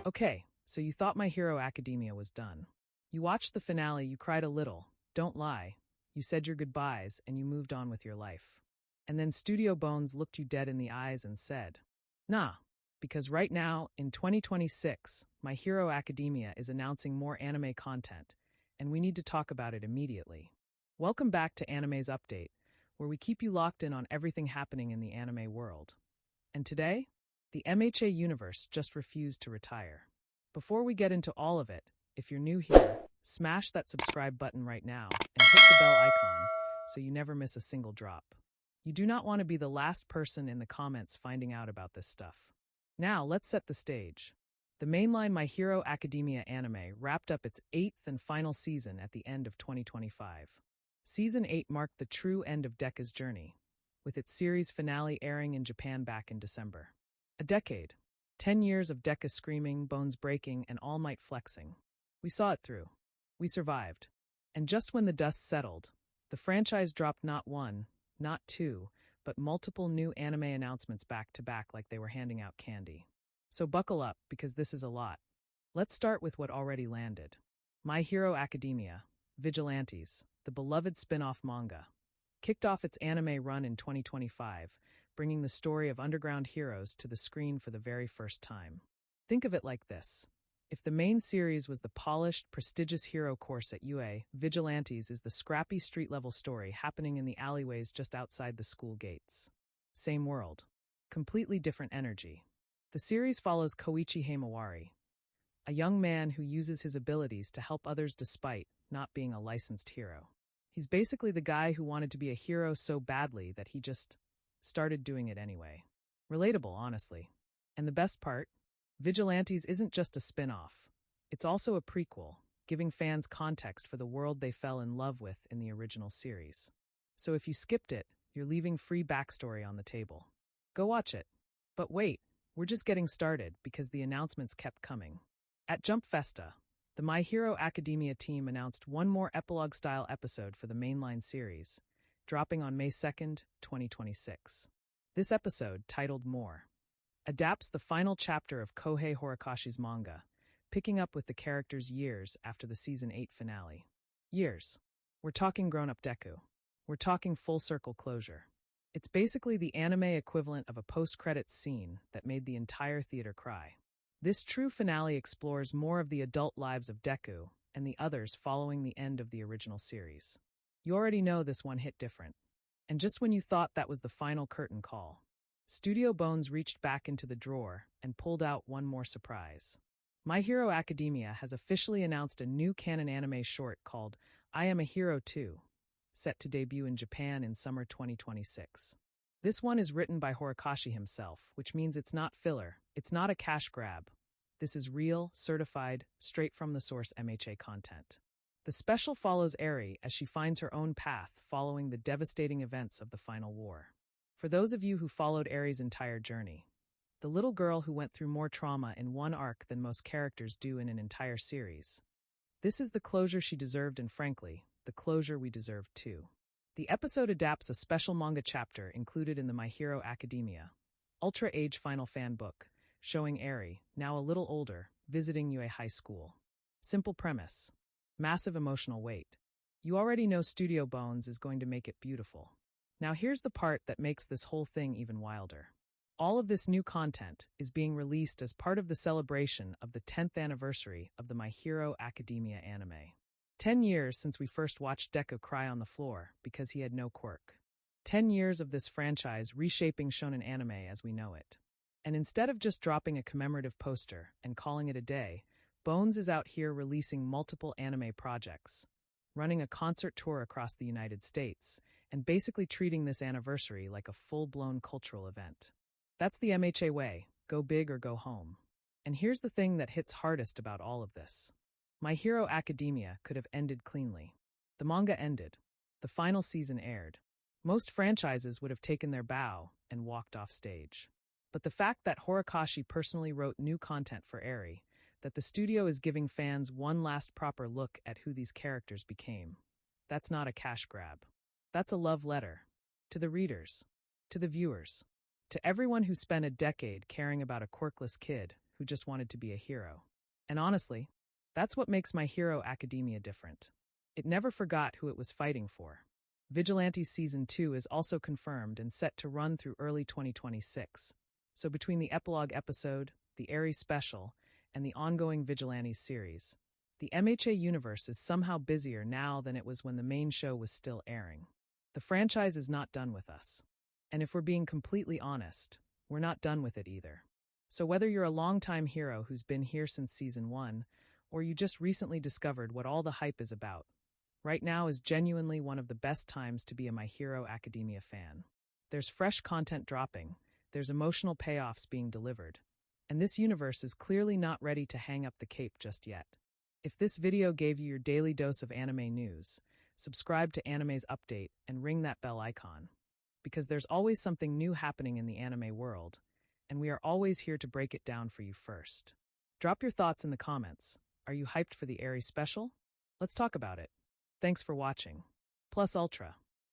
Okay, so you thought My Hero Academia was done. You watched the finale, you cried a little, don't lie. You said your goodbyes and you moved on with your life. And then Studio Bones looked you dead in the eyes and said, nah, because right now, in 2026, My Hero Academia is announcing more anime content, and we need to talk about it immediately. Welcome back to Anime's Update, where we keep you locked in on everything happening in the anime world. And today, the MHA universe just refused to retire. Before we get into all of it, if you're new here, smash that subscribe button right now and hit the bell icon so you never miss a single drop. You do not want to be the last person in the comments finding out about this stuff. Now, let's set the stage. The mainline My Hero Academia anime wrapped up its 8th and final season at the end of 2025. Season 8 marked the true end of Deku's journey, with its series finale airing in Japan back in December. A decade. 10 years of Deku screaming, bones breaking, and All Might flexing. We saw it through. We survived. And just when the dust settled, the franchise dropped not one, not two, but multiple new anime announcements back to back like they were handing out candy. So buckle up, because this is a lot. Let's start with what already landed. My Hero Academia, Vigilantes, the beloved spin-off manga, kicked off its anime run in 2025, bringing the story of underground heroes to the screen for the very first time. Think of it like this. If the main series was the polished, prestigious hero course at UA, Vigilantes is the scrappy street-level story happening in the alleyways just outside the school gates. Same world. Completely different energy. The series follows Koichi Himawari, a young man who uses his abilities to help others despite not being a licensed hero. He's basically the guy who wanted to be a hero so badly that he just started doing it anyway. Relatable, honestly. And the best part? Vigilantes isn't just a spin-off. It's also a prequel, giving fans context for the world they fell in love with in the original series. So if you skipped it, you're leaving free backstory on the table. Go watch it. But wait, we're just getting started because the announcements kept coming. At Jump Festa, the My Hero Academia team announced one more epilogue-style episode for the mainline series, dropping on May 2nd, 2026. This episode, titled More, adapts the final chapter of Kohei Horikoshi's manga, picking up with the characters years after the Season 8 finale. Years. We're talking grown-up Deku. We're talking full-circle closure. It's basically the anime equivalent of a post-credits scene that made the entire theater cry. This true finale explores more of the adult lives of Deku and the others following the end of the original series. You already know this one hit different. And just when you thought that was the final curtain call, Studio Bones reached back into the drawer and pulled out one more surprise. My Hero Academia has officially announced a new canon anime short called I Am a Hero 2, set to debut in Japan in summer 2026. This one is written by Horikoshi himself, which means it's not filler, it's not a cash grab. This is real, certified, straight from the source MHA content. The special follows Eri as she finds her own path following the devastating events of the final war. For those of you who followed Eri's entire journey, the little girl who went through more trauma in one arc than most characters do in an entire series. This is the closure she deserved, and frankly, the closure we deserved too. The episode adapts a special manga chapter included in the My Hero Academia Ultra Age Final Fan book, showing Eri, now a little older, visiting UA High School. Simple premise. Massive emotional weight. You already know Studio Bones is going to make it beautiful. Now here's the part that makes this whole thing even wilder. All of this new content is being released as part of the celebration of the 10th anniversary of the My Hero Academia anime. 10 years since we first watched Deku cry on the floor because he had no quirk. 10 years of this franchise reshaping shonen anime as we know it. And instead of just dropping a commemorative poster and calling it a day, Bones is out here releasing multiple anime projects, running a concert tour across the United States, and basically treating this anniversary like a full-blown cultural event. That's the MHA way, go big or go home. And here's the thing that hits hardest about all of this. My Hero Academia could have ended cleanly. The manga ended. The final season aired. Most franchises would have taken their bow and walked off stage. But the fact that Horikoshi personally wrote new content for Eri, that the studio is giving fans one last proper look at who these characters became, that's not a cash grab. That's a love letter. To the readers. To the viewers. To everyone who spent a decade caring about a quirkless kid who just wanted to be a hero. And honestly, that's what makes My Hero Academia different. It never forgot who it was fighting for. Vigilantes Season 2 is also confirmed and set to run through early 2026. So between the epilogue episode, the Aries special, and the ongoing Vigilantes series, the MHA universe is somehow busier now than it was when the main show was still airing. The franchise is not done with us. And if we're being completely honest, we're not done with it either. So whether you're a longtime hero who's been here since Season 1, or you just recently discovered what all the hype is about, right now is genuinely one of the best times to be a My Hero Academia fan. There's fresh content dropping, there's emotional payoffs being delivered, and this universe is clearly not ready to hang up the cape just yet. If this video gave you your daily dose of anime news, subscribe to Anime's Update and ring that bell icon, because there's always something new happening in the anime world, and we are always here to break it down for you first. Drop your thoughts in the comments. Are you hyped for the Aries special? Let's talk about it. Thanks for watching. Plus Ultra.